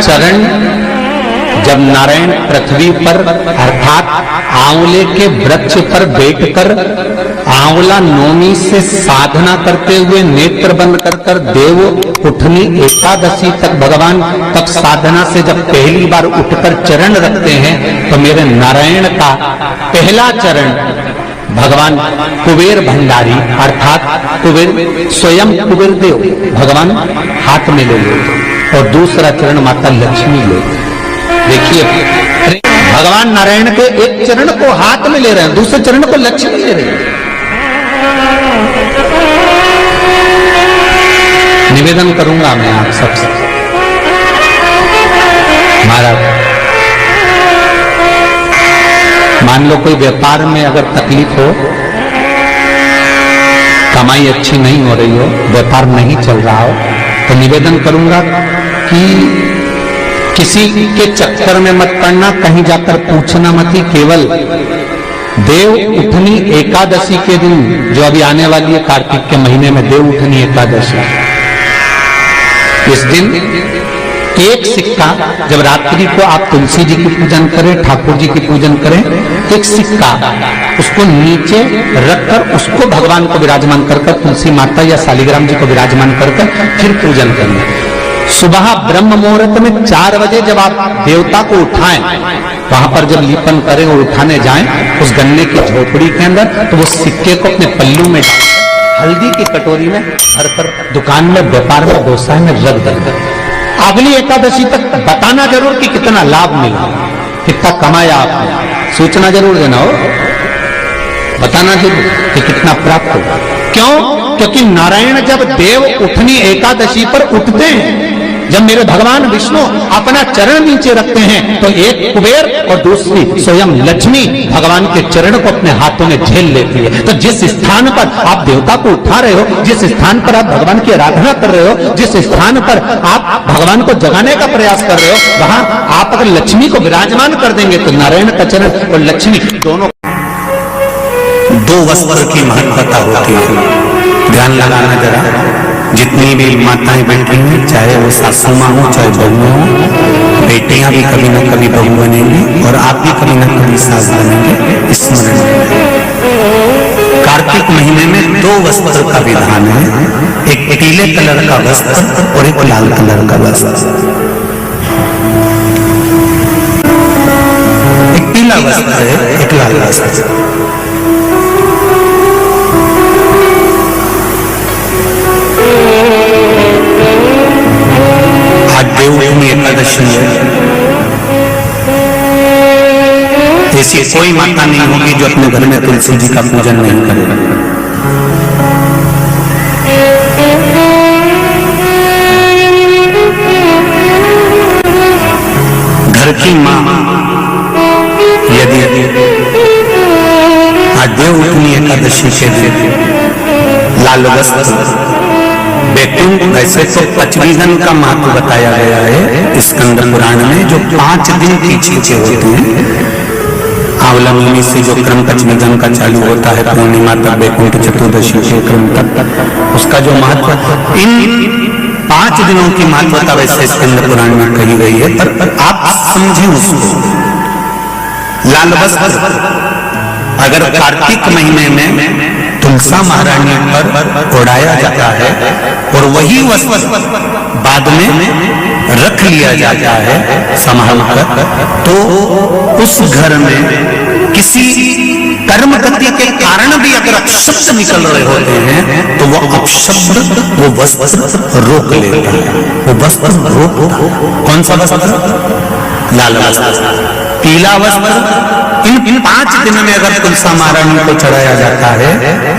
चरण जब नारायण पृथ्वी पर अर्थात आंवले के वृक्ष पर बैठकर आंवला नौमी से साधना करते हुए नेत्र बंद कर देव उठनी एकादशी तक भगवान तब साधना से जब पहली बार उठकर चरण रखते हैं तो मेरे नारायण का पहला चरण भगवान कुबेर भंडारी अर्थात कुबेर स्वयं कुबेर देव भगवान हाथ में ले लेते और दूसरा चरण माता लक्ष्मी ले। देखिए भगवान नारायण के एक चरण को हाथ में ले रहे हैं, दूसरे चरण को लक्ष्मी ले रहे हैं। निवेदन करूंगा मैं आप सबसे, महाराज मान लो कोई व्यापार में अगर तकलीफ हो, कमाई अच्छी नहीं हो रही हो, व्यापार नहीं चल रहा हो, तो निवेदन करूंगा कि किसी के चक्कर में मत पड़ना, कहीं जाकर पूछना मत ही, केवल देव उठनी एकादशी के दिन जो अभी आने वाली है कार्तिक के महीने में देव उठनी एकादशी, इस दिन एक सिक्का जब रात्रि को आप तुलसी जी की पूजन करें, ठाकुर जी की पूजन करें, एक सिक्का उसको नीचे रखकर उसको भगवान को विराजमान कर तुलसी माता या शालिग्राम जी को विराजमान कर फिर पूजन करना। सुबह ब्रह्म मुहूर्त में 4 बजे जब आप देवता को उठाएं, वहां पर जब लीपन करें और उठाने जाएं उस गन्ने की झोपड़ी के अंदर, तो वो सिक्के को अपने पल्लू में हल्दी की कटोरी में भरकर दुकान में व्यापार में व्यवसाय में रख दें। अगली एकादशी तक बताना जरूर कि कितना लाभ मिला, कितना कमाया आपने, सूचना जरूर देना हो, बताना जरूर कि कितना प्राप्त होगा। क्यों? क्योंकि नारायण जब देव उठनी एकादशी पर उठते हैं, जब मेरे भगवान विष्णु अपना चरण नीचे रखते हैं, तो एक कुबेर और दूसरी स्वयं लक्ष्मी भगवान के चरण को अपने हाथों में झेल लेती है। तो जिस स्थान पर आप देवता को उठा रहे हो, जिस स्थान पर आप भगवान की आराधना कर रहे हो, जिस स्थान पर आप भगवान को जगाने का प्रयास कर रहे हो, वहां आप अगर लक्ष्मी को विराजमान कर देंगे तो नारायण का चरण और लक्ष्मी दोनों दो वस्त्र की महत्वता होती है। ध्यान लगाना जरा, जितनी भी माताएं बैठी हैं, चाहे वो सासू माँ हो चाहे बहू हो, बेटियां भी कभी न कभी बहू बनेंगी और आप भी कभी न कभी सास बनेंगे। स्मरण कार्तिक महीने में 2 वस्त्र का विधान है, एक पीले कलर का वस्त्र और एक लाल कलर का वस्त्र। एक पीला वस्त्र है, एक लाल वस्त्र। देवउठनी एकादशी है, ऐसी कोई माता नहीं होगी जो अपने घर में तुलसी जी का पूजन नहीं करे। घर की माँ यदि आज देवउठनी एकादशी के दिन लाल वस्त्र बैकुंठ, वैसे तो पचवीगन का महत्व बताया गया है स्कंद पुराण में, जो 5 दिन पीछे होते हैं। आंवला नवमी से जो क्रम पचवीगन का चालू होता है पूर्णिमा तक बैकुंठ चतुर्दशी के क्रम तक, उसका जो महत्व, इन 5 दिनों की महत्वता वैसे स्कंद पुराण में कही गई है। पर आप समझें उसको, लाल वस्त्र अगर कार्तिक महीने में तुलसा महारानी पर उड़ाया जाता है और वही वस्त्र बाद में रख लिया जाता है संभाल कर, तो उस घर में किसी कर्म गति के कारण भी अगर अपशब्द निकल रहे होते हैं तो वो अपशब्द वो वस्त्र रोक लेता है, वो वस्त्र रोकता है। कौन सा वस्त्र? लाल वस्त्र। पीला वस्त्र इन 5 दिन में अगर तुलसा महारानी को चढ़ाया जाता है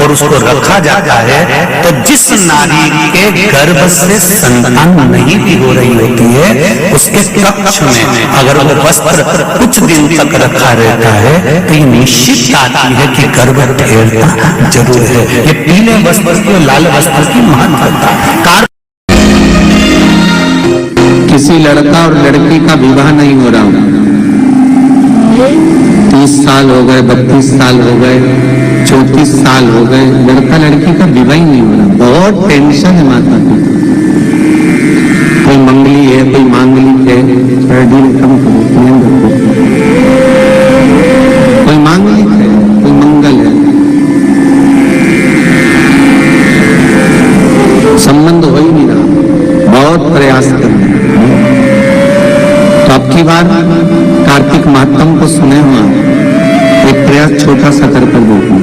और उसको रखा जाता है, तो जिस नारी के गर्भ से संतान नहीं भी हो रही होती है, उसके कक्ष में अगर वो वस्त्र कुछ दिन तक रखा रहता है तो ये निश्चित आती है कि गर्भ ठहरता जरूर है। ये पीले वस्त्र की लाल वस्त्र की महत्वता। किसी लड़का और लड़की का विवाह नहीं हो रहा, 30 साल हो गए, 32 साल हो गए, 34 साल हो गए, लड़का लड़की का विवाह ही नहीं हो रहा। बहुत टेंशन है माता पिता। कोई मंगली है, कोई मांगलिक है, ढीले कम करो, ध्यान रखो। कोई मांगलिक है, कोई मंगल है, संबंध हो ही नहीं रहा, बहुत प्रयास कर रहे हैं। तो अब की बार कार्तिक महात्म को सुने हुआ एक प्रयास छोटा सा कर देखो,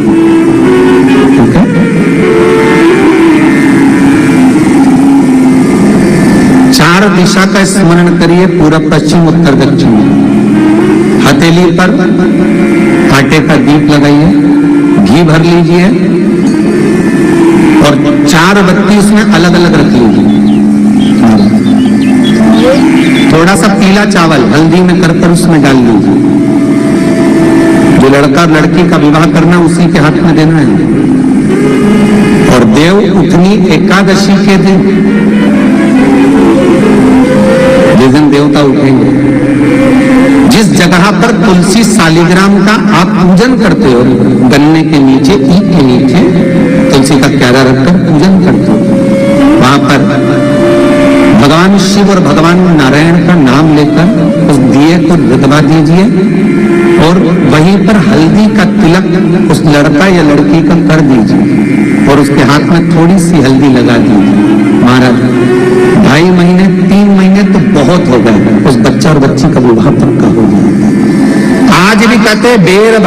ठीक है? चार दिशा का स्मरण करिए, पूरब पश्चिम उत्तर दक्षिण। हथेली पर आटे का दीप लगाइए, घी भर लीजिए और 4 बत्ती उसमें अलग अलग रख लीजिए। थोड़ा सा पीला चावल हल्दी में कर उसमें डाल लीजिए। जो लड़का लड़की का विवाह करना उसी के हाथ में देना है। और देव उठनी एकादशी के दिन, जिस दिन देवता उठेंगे, जिस जगह पर तुलसी सालिग्राम का आप पूजन करते हो, गन्ने के नीचे, ईख के नीचे तुलसी का क्यारा रखकर पूजन करते हो, वहां पर भगवान शिव और भगवान नारायण का नाम लेकर उस दिए को रगवा दीजिए और वहीं पर हल्दी का तिलक उस लड़का या लड़की का कर दीजिए और उसके हाथ में थोड़ी सी हल्दी लगा दीजिए। महाराज 2.5 महीने 3 महीने तो बहुत हो गए, उस बच्चा और बच्ची का विवाह पक्का हो जाएगा। आज भी कहते बेर